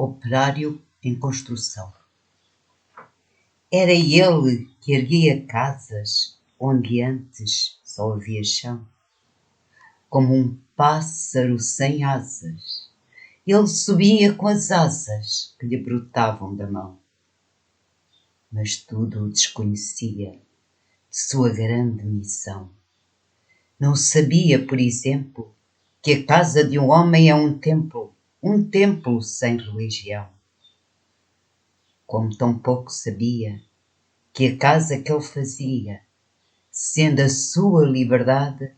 Operário em construção. Era ele que erguia casas onde antes só havia chão. Como um pássaro sem asas, ele subia com as asas que lhe brotavam da mão. Mas tudo o desconhecia de sua grande missão. Não sabia, por exemplo, que a casa de um homem é um templo sem religião. Como tão pouco sabia que a casa que ele fazia, sendo a sua liberdade,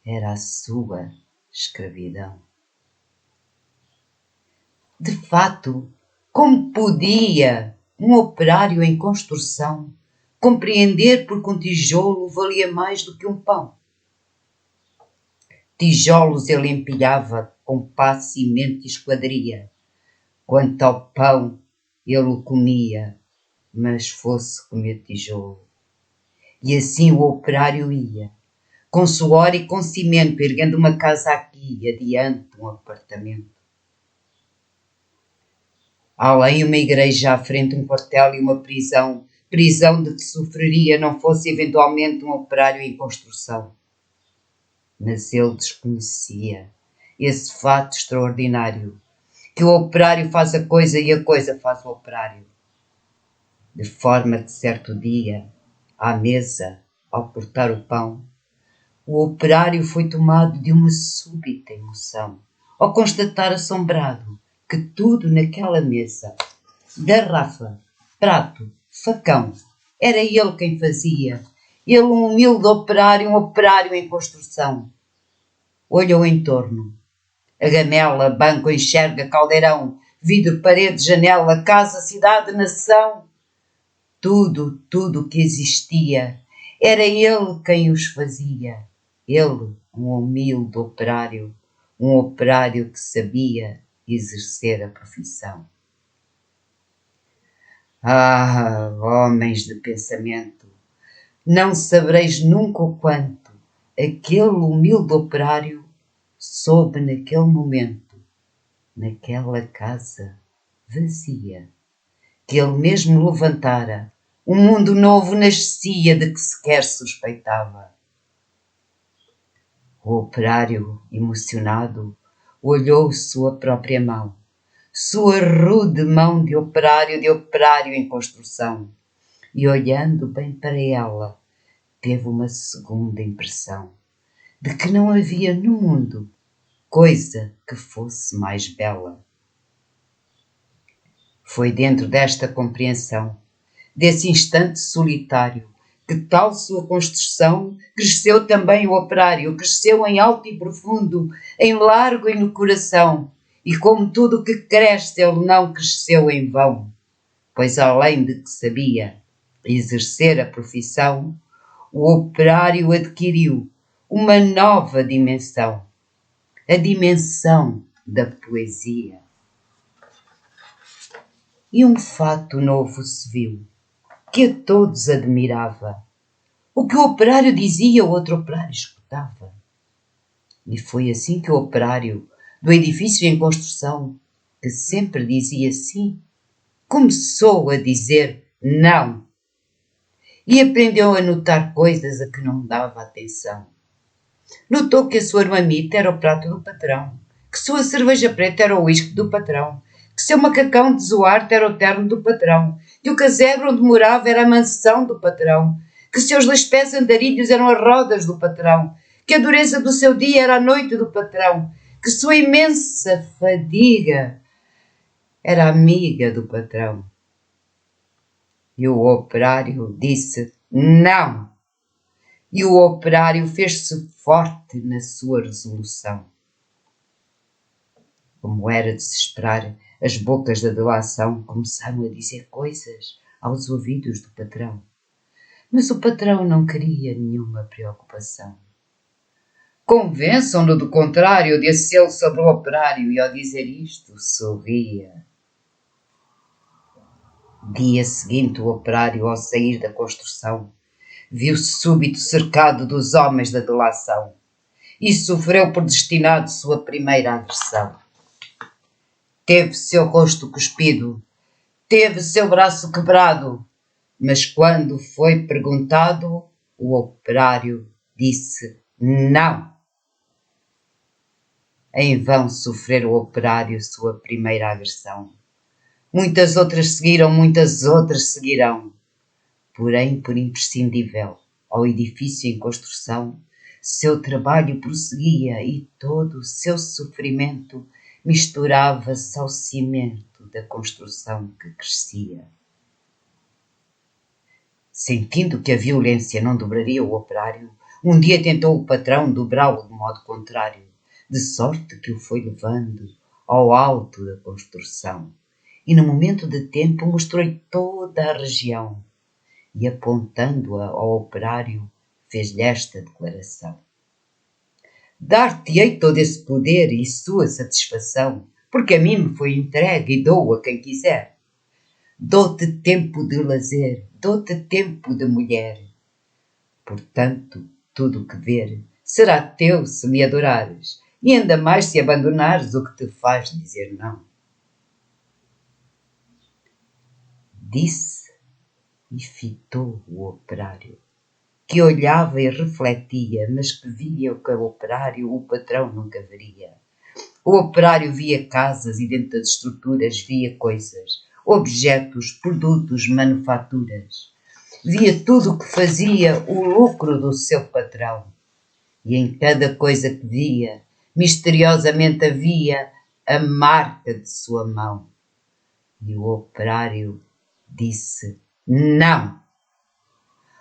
era a sua escravidão. De fato, como podia um operário em construção compreender porque um tijolo valia mais do que um pão? Tijolos ele empilhava com pá, cimento e esquadria. Quanto ao pão, ele o comia, mas fosse comer tijolo. E assim o operário ia, com suor e com cimento, erguendo uma casa aqui e adiante um apartamento. Além uma igreja, à frente um quartel e uma prisão de que sofreria não fosse eventualmente um operário em construção. Mas ele desconhecia esse fato extraordinário, que o operário faz a coisa e a coisa faz o operário. De forma que certo dia, à mesa, ao cortar o pão, o operário foi tomado de uma súbita emoção, ao constatar assombrado que tudo naquela mesa, garrafa, prato, facão, era ele quem fazia. Ele, um humilde operário, um operário em construção. Olhou em torno. A gamela, banco, enxerga, caldeirão, vidro, parede, janela, casa, cidade, nação. Tudo o que existia, era ele quem os fazia. Ele, um humilde operário, um operário que sabia exercer a profissão. Ah, homens de pensamento, não sabereis nunca o quanto aquele humilde operário soube naquele momento, naquela casa vazia, que ele mesmo levantara, um mundo novo nascia de que sequer suspeitava. O operário, emocionado, olhou sua própria mão, sua rude mão de operário em construção, e olhando bem para ela, teve uma segunda impressão de que não havia no mundo coisa que fosse mais bela. Foi dentro desta compreensão, desse instante solitário, que tal sua construção cresceu também o operário, cresceu em alto e profundo, em largo e no coração, e como tudo o que cresce ele não cresceu em vão, pois além de que sabia exercer a profissão, o operário adquiriu uma nova dimensão, a dimensão da poesia. E um fato novo se viu, que a todos admirava. O que o operário dizia, o outro operário escutava. E foi assim que o operário do edifício em construção, que sempre dizia sim, começou a dizer não. E aprendeu a notar coisas a que não dava atenção. Notou que a sua marmita era o prato do patrão, que sua cerveja preta era o uísque do patrão, que seu macacão de Zuarte era o terno do patrão, que o casebre onde morava era a mansão do patrão, que seus 2 pés andarilhos eram as rodas do patrão, que a dureza do seu dia era a noite do patrão, que sua imensa fadiga era amiga do patrão. E o operário disse não. E o operário fez-se forte na sua resolução. Como era de se esperar, as bocas da delação começaram a dizer coisas aos ouvidos do patrão. Mas o patrão não queria nenhuma preocupação. Convençam-no do contrário, disse ele sobre o operário, e ao dizer isto sorria. Dia seguinte o operário, ao sair da construção, viu-se súbito cercado dos homens da delação e sofreu por destinado sua primeira agressão. teve seu rosto cuspido, teve seu braço quebrado, mas quando foi perguntado, o operário disse não. Em vão sofreu o operário sua primeira agressão. Muitas outras seguiram, muitas outras seguirão. Porém, por imprescindível ao edifício em construção, seu trabalho prosseguia e todo o seu sofrimento misturava-se ao cimento da construção que crescia. Sentindo que a violência não dobraria o operário, um dia tentou o patrão dobrá-lo de modo contrário, de sorte que o foi levando ao alto da construção, e no momento de tempo mostrou-lhe toda a região, e apontando-a ao operário, fez-lhe esta declaração: dar-te-ei todo esse poder e sua satisfação, porque a mim me foi entregue e dou a quem quiser. Dou-te tempo de lazer, dou-te tempo de mulher. Portanto, tudo o que ver será teu se me adorares, e ainda mais se abandonares o que te faz dizer não. Disse e fitou o operário, que olhava e refletia, mas que via o que o operário, o patrão, nunca veria. O operário via casas e dentro das estruturas via coisas, objetos, produtos, manufaturas. Via tudo o que fazia o lucro do seu patrão. E em cada coisa que via, misteriosamente havia a marca de sua mão. E o operário disse não.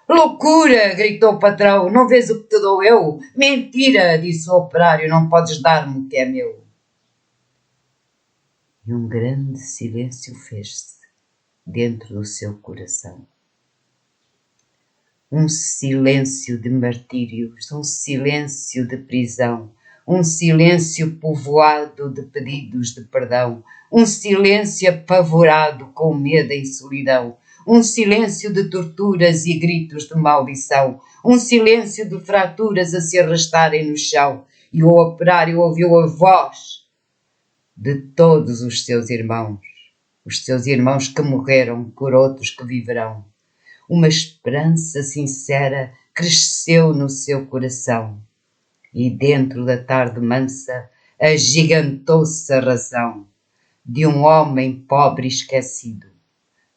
Loucura! Gritou o patrão. Não vês o que te dou eu? Mentira! Disse o operário. Não podes dar-me o que é meu. E um grande silêncio fez-se dentro do seu coração. Um silêncio de martírios, um silêncio de prisão, um silêncio povoado de pedidos de perdão, um silêncio apavorado com medo e solidão, um silêncio de torturas e gritos de maldição, um silêncio de fraturas a se arrastarem no chão, e o operário ouviu a voz de todos os seus irmãos que morreram por outros que viverão. Uma esperança sincera cresceu no seu coração, e dentro da tarde mansa agigantou-se a razão de um homem pobre e esquecido,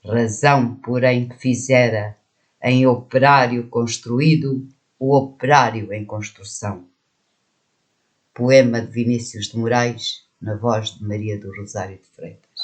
razão, porém, que fizera em operário construído o operário em construção. Poema de Vinícius de Moraes, na voz de Maria do Rosário de Freitas.